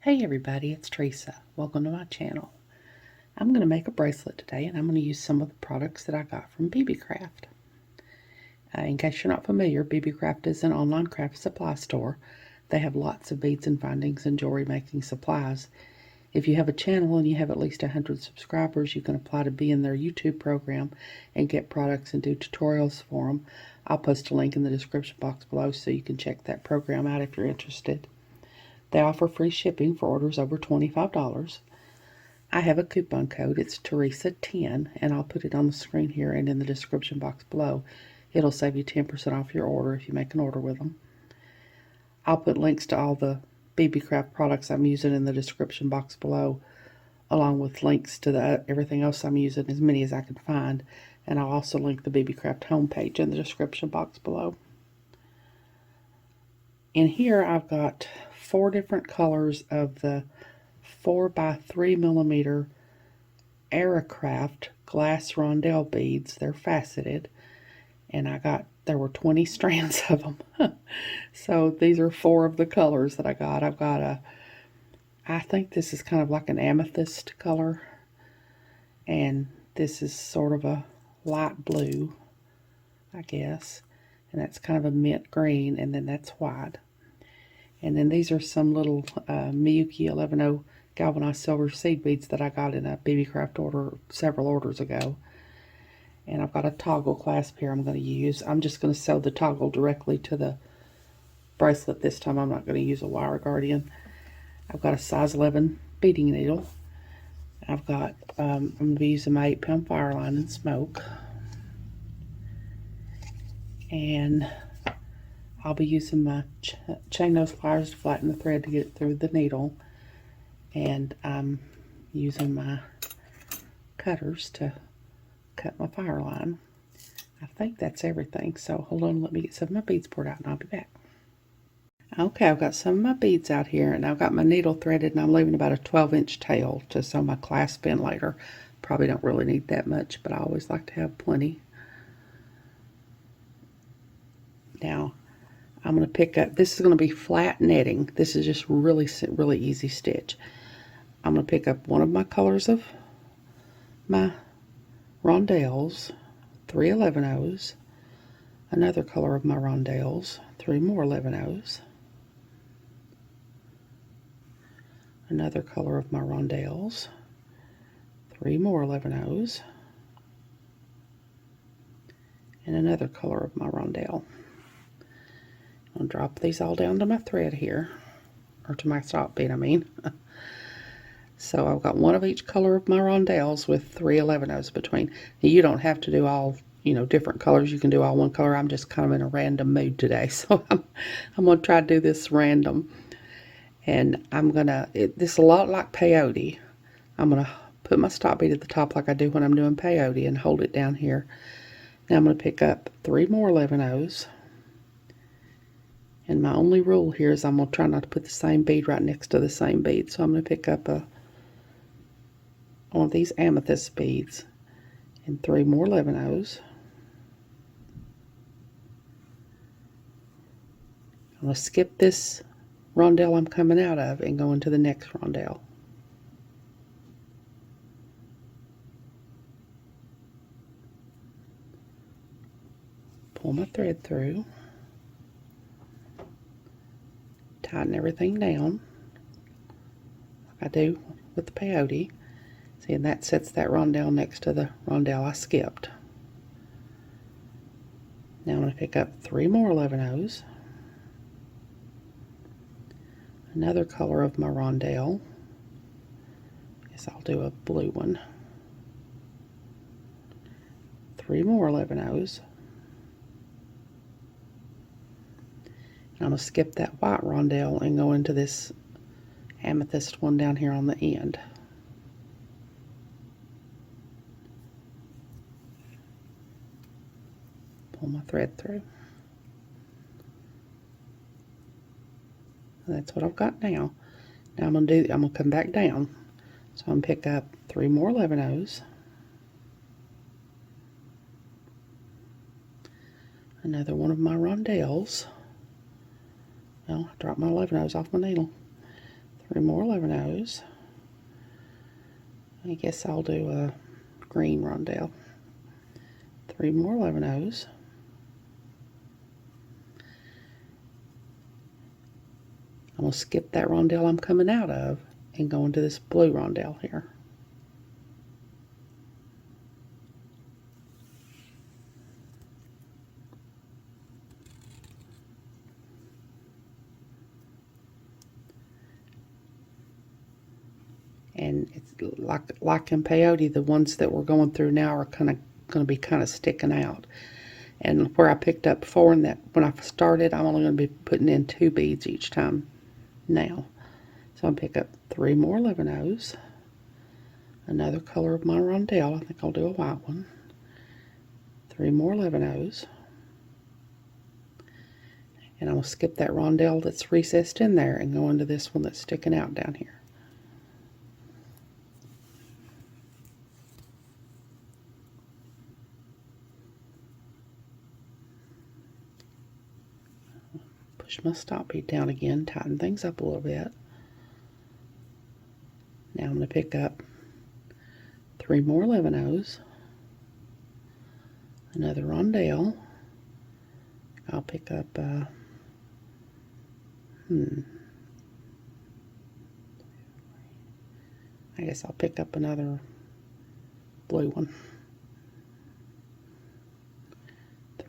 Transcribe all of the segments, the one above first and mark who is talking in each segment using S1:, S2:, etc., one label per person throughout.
S1: Hey everybody, it's Teresa. Welcome to my channel. I'm going to make a bracelet today, and I'm going to use some of the products that I got from Beebeecraft. In case you're not familiar, Beebeecraft is an online craft supply store. They have lots of beads and findings and jewelry making supplies. If you have a channel and you have at least 100 subscribers, you can apply to be in their YouTube program and get products and do tutorials for them. I'll post a link in the description box below so you can check that program out if you're interested. They offer free shipping for orders over $25. I have a coupon code. It's Teresa10, and I'll put it on the screen here and in the description box below. It'll save you 10% off your order if you make an order with them. I'll put links to all the Beebeecraft products I'm using in the description box below, along with links to everything else I'm using, as many as I can find. And I'll also link the Beebeecraft homepage in the description box below. In here I've got 4 different colors of the 4x3mm Beebeecraft glass rondelle beads. They're faceted, and there were 20 strands of them. So these are 4 of the colors that I got. I've got I think this is kind of like an amethyst color, and this is sort of a light blue, I guess, and that's kind of a mint green, and then that's white. And then these are some little Miyuki 11-0 galvanized silver seed beads that I got in a Beebeecraft order several orders ago. And I've got a toggle clasp here I'm going to use. I'm just going to sew the toggle directly to the bracelet this time. I'm not going to use a wire guardian. I've got a size 11 beading needle. I'm going to be using my 8-pound fire line and smoke. And I'll be using my chain nose pliers to flatten the thread to get it through the needle. And I'm using my cutters to cut my fire line. I think that's everything. So hold on, let me get some of my beads poured out and I'll be back. Okay, I've got some of my beads out here, and I've got my needle threaded, and I'm leaving about a 12-inch tail to sew my clasp in later. Probably don't really need that much, but I always like to have plenty. Now, I'm going to pick up, this is going to be flat netting. This is just really easy stitch. I'm going to pick up one of my colors of my rondelles, 3 11-0s, another color of my rondelles, 3 more 11-0s, another color of my rondelles, 3 more 11-0s, and another color of my rondelle. I'll drop these all down to my thread here, or to my stop bead, I mean. So I've got one of each color of my rondelles with 3 11-0s between. Now, you don't have to do all, different colors. You can do all one color. I'm just kind of in a random mood today, so I'm going to try to do this random. And this is a lot like peyote. I'm going to put my stop bead at the top like I do when I'm doing peyote and hold it down here. Now I'm going to pick up 3 more 11-0s. And my only rule here is I'm going to try not to put the same bead right next to the same bead. So I'm going to pick up one of these amethyst beads and 3 more 11-0s. I'm going to skip this rondelle I'm coming out of and go into the next rondelle. Pull my thread through. Tighten everything down like I do with the peyote. See, and that sets that rondelle next to the rondelle I skipped. Now I'm going to pick up 3 more 11-0s, another color of my rondelle. Guess I'll do a blue one. 3 more 11-0s. I'm going to skip that white rondelle and go into this amethyst one down here on the end. Pull my thread through. And that's what I've got now. Now I'm going to come back down. So I'm going to pick up 3 more 11-0s. Another one of my rondelles. Well, I dropped my 11-0s off my needle. 3 more 11-ohs. I guess I'll do a green rondelle. 3 more 11-ohs. I'm going to skip that rondelle I'm coming out of and go into this blue rondelle here. And it's like in peyote, the ones that we're going through now are going to be kind of sticking out. And where I picked up 4 in that when I started, I'm only going to be putting in 2 beads each time now. So I'll pick up 3 more 11-ohs, another color of my rondelle. I think I'll do a white one. 3 more 11-ohs. And I'm going to skip that rondelle that's recessed in there and go into this one that's sticking out down here. Push my stop bead down again, tighten things up a little bit. Now I'm going to pick up 3 more 11-ohs, another rondelle. I'll pick up I guess I'll pick up another blue one.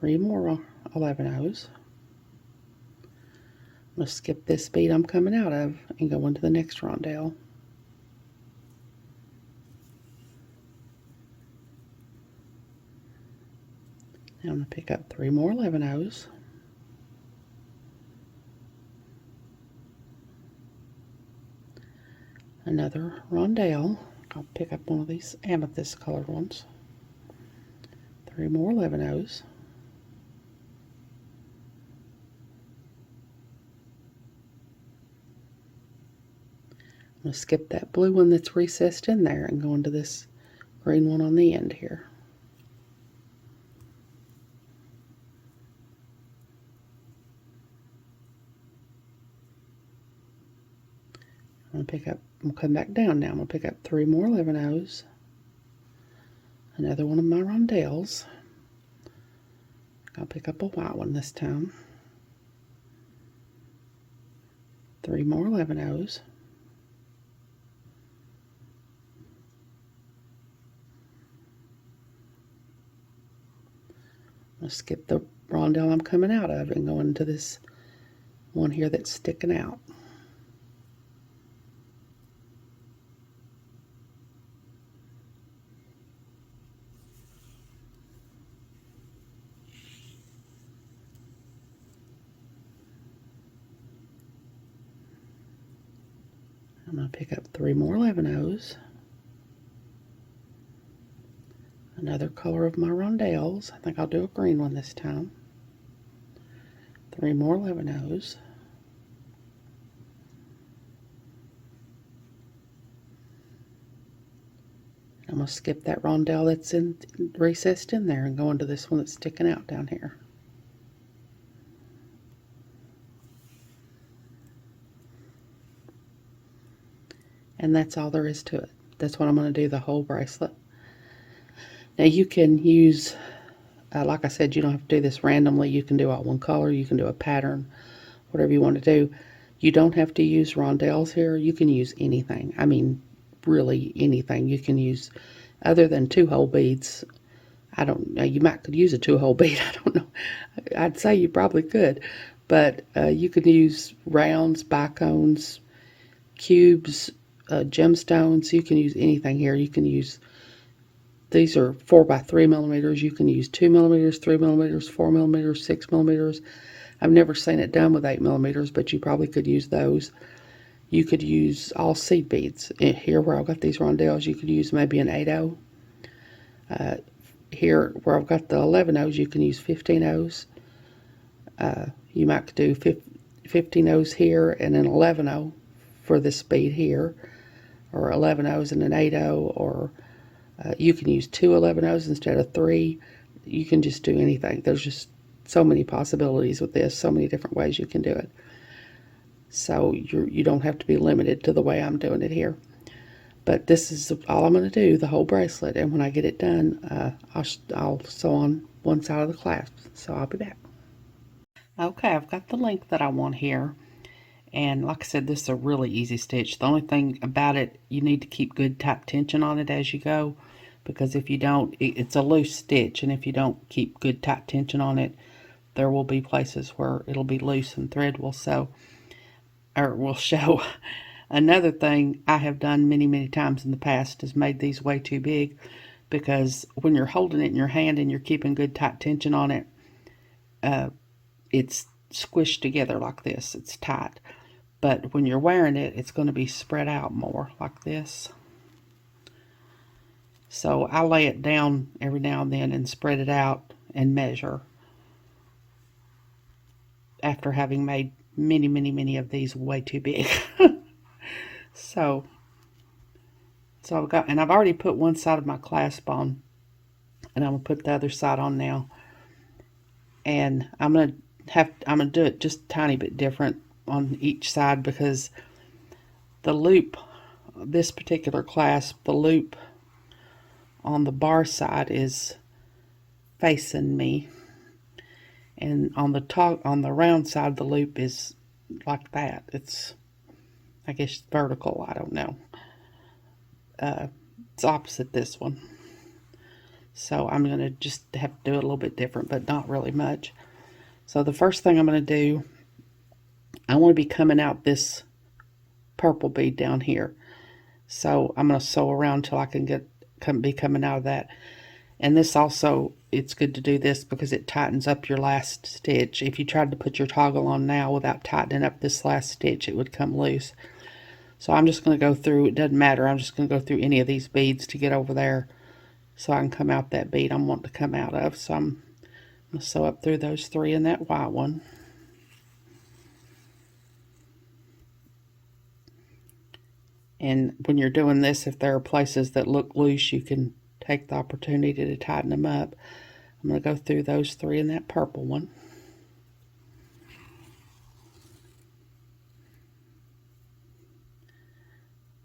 S1: 3 more 11-ohs. I'm going to skip this bead I'm coming out of and go into the next rondelle. Now I'm going to pick up 3 more 11-ohs. Another rondelle. I'll pick up one of these amethyst colored ones. 3 more 11-ohs. I'm going to skip that blue one that's recessed in there and go into this green one on the end here. I'm going to come back down now. I'm going to pick up 3 more 11-ohs. Another one of my rondelles. I'll pick up a white one this time. 3 more 11-ohs. I'm going to skip the rondelle I'm coming out of and go into this one here that's sticking out. I'm going to pick up 3 more 11-ohs. Another color of my rondelles. I think I'll do a green one this time. 3 more 11-ohs. I'm going to skip that rondelle that's recessed in there and go into this one that's sticking out down here. And that's all there is to it. That's what I'm going to do the whole bracelet. Now you can use, like I said, you don't have to do this randomly. You can do all one color, you can do a pattern, whatever you want to do. You don't have to use rondelles here. You can use anything. I mean, really anything. You can use, other than 2-hole beads. I don't know, you might could use a 2-hole bead. I don't know. I'd say you probably could. But you could use rounds, bicones, cubes, gemstones. You can use anything here. You can use, these are 4 by 3 millimeters. You can use 2 millimeters, 3 millimeters, 4 millimeters, 6 millimeters. I've never seen it done with 8 millimeters, but you probably could use those. You could use all seed beads. Here where I've got these rondelles, you could use maybe an 8-0. Here where I've got the 11-ohs, you can use 15-ohs. You might do 15-ohs here and an 11-0 for this bead here, or 11-ohs and an 8-0, or you can use 2 11-ohs instead of 3. You can just do anything. There's just so many possibilities with this, so many different ways you can do it. So you don't have to be limited to the way I'm doing it here. But this is all I'm going to do, the whole bracelet. And when I get it done, I'll sew on one side of the clasp. So I'll be back. Okay, I've got the length that I want here. And like I said, this is a really easy stitch. The only thing about it, you need to keep good tight tension on it as you go. Because if you don't, it's a loose stitch. And if you don't keep good tight tension on it, there will be places where it'll be loose and thread will sew. Or will show. Another thing I have done many times in the past is made these way too big, because when you're holding it in your hand and you're keeping good tight tension on it, it's squished together like this. It's tight. But when you're wearing it, it's going to be spread out more like this. So I lay it down every now and then and spread it out and measure, after having made many of these way too big. So I've got, and I've already put one side of my clasp on, and I'm gonna put the other side on now. And I'm gonna do it just a tiny bit different on each side, because the loop, this particular clasp, the loop on the bar side is facing me, and on the round side, the loop is like that. It's, I guess, vertical. I don't know. It's opposite this one. So I'm going to just have to do it a little bit different, but not really much. So the first thing I'm going to do, I want to be coming out this purple bead down here. So I'm going to sew around till I can be coming out of that. And this also, it's good to do this because it tightens up your last stitch. If you tried to put your toggle on now without tightening up this last stitch, it would come loose. So I'm just going to go through, it doesn't matter, I'm just going to go through any of these beads to get over there so I can come out that bead I'm wanting to come out of. So I'm going to sew up through those three in that white one. And when you're doing this, if there are places that look loose, you can take the opportunity to tighten them up. I'm going to go through those three in that purple one.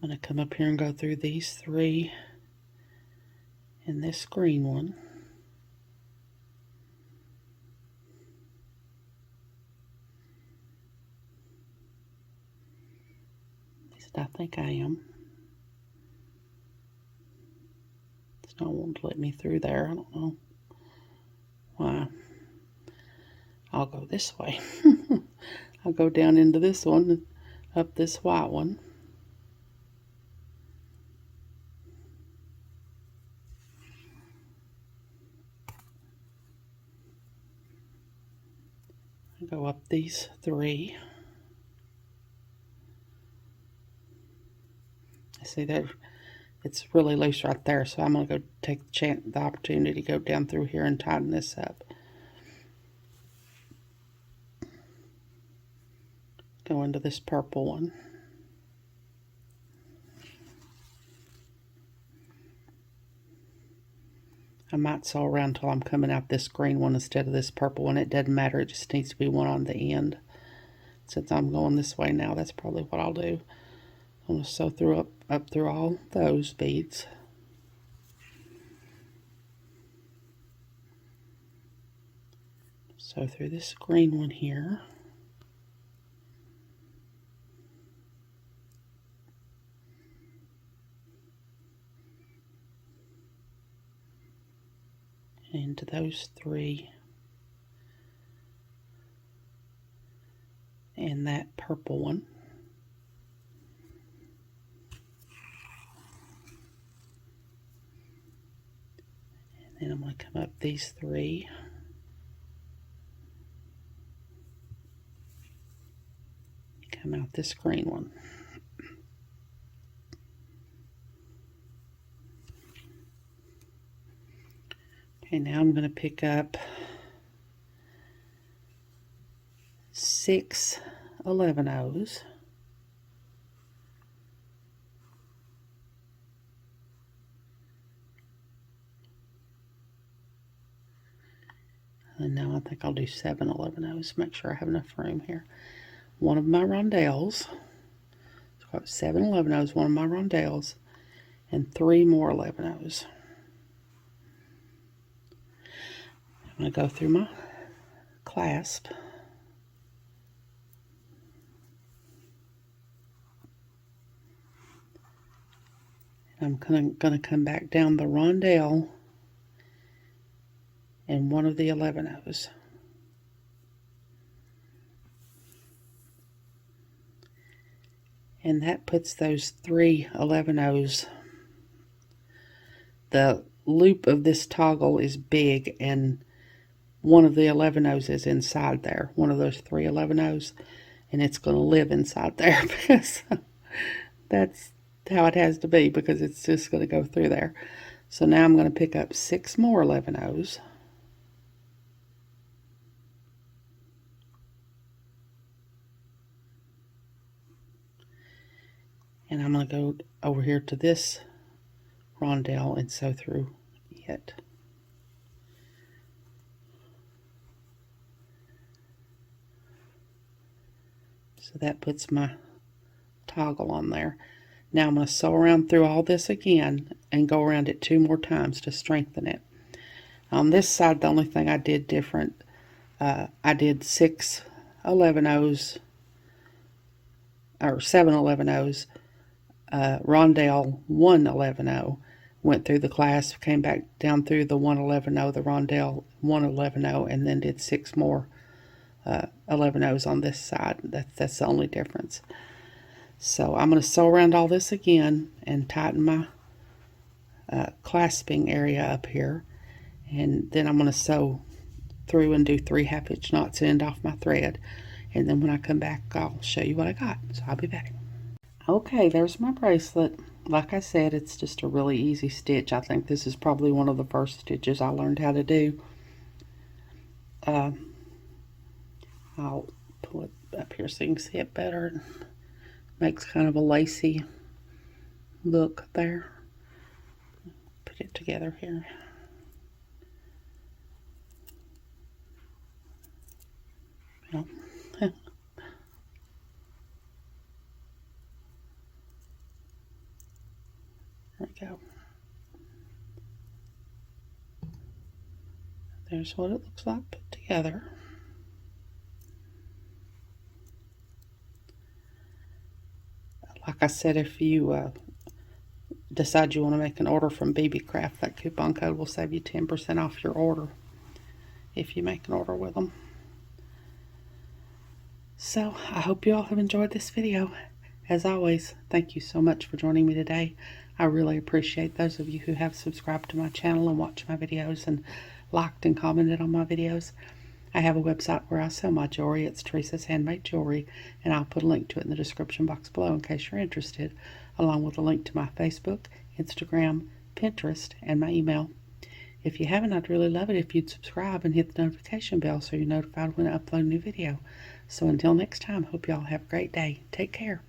S1: I'm going to come up here and go through these three in this green one. At least I think I am. It's not wanting to let me through there. I don't know why. I'll go this way. I'll go down into this one and up this white one. I'll go up these three. I see that it's really loose right there, so I'm going to go take the opportunity to go down through here and tighten this up. Go into this purple one. I might sew around till I'm coming out this green one instead of this purple one. It doesn't matter, it just needs to be one on the end. Since I'm going this way now, that's probably what I'll do. I'm going to sew through up through all those beads. Sew through this green one here. Into those three. And that purple one. And then I'm going to come up these three. Come out this green one. Okay, now I'm going to pick up 6 11-ohs. And now I think I'll do 7 11-ohs. Make sure I have enough room here. one of my rondelles. So I've got 7 11-ohs, one of my rondelles, and 3 more 11-ohs. I'm going to go through my clasp. I'm going to come back down the rondelle and one of the 11-ohs. And that puts those 3 11-ohs. The loop of this toggle is big, and one of the 11-ohs is inside there, one of those 3 11-ohs, and it's going to live inside there because that's how it has to be, because it's just going to go through there. So now I'm going to pick up 6 more 11-ohs. And I'm going to go over here to this rondelle and sew through it. So that puts my toggle on there. Now I'm going to sew around through all this again and go around it 2 more times to strengthen it. On this side, the only thing I did different, I did 6 11-ohs, or 7 11-ohs, rondelle 1 11-oh, went through the clasp, came back down through the 1 11-oh, the rondelle 1 11-oh, and then did 6 more 11-ohs on this side. That's the only difference. So I'm going to sew around all this again and tighten my clasping area up here, and then I'm going to sew through and do 3 half-inch knots and end off my thread, and then when I come back I'll show you what I got. So I'll be back. Okay, there's my bracelet. Like I said, it's just a really easy stitch. I think this is probably one of the first stitches I learned how to do. I'll pull it up here so you can see it better. It makes kind of a lacy look there. Put it together here. Well, there we go. There's what it looks like put together. Like I said, if you decide you want to make an order from Beebeecraft, that coupon code will save you 10% off your order if you make an order with them. So I hope you all have enjoyed this video. As always, thank you so much for joining me today. I really appreciate those of you who have subscribed to my channel and watched my videos and liked and commented on my videos. I have a website where I sell my jewelry. It's Teresa's Handmade Jewelry, and I'll put a link to it in the description box below in case you're interested, along with a link to my Facebook, Instagram, Pinterest, and my email. If you haven't, I'd really love it if you'd subscribe and hit the notification bell so you're notified when I upload a new video. So until next time, hope y'all have a great day. Take care.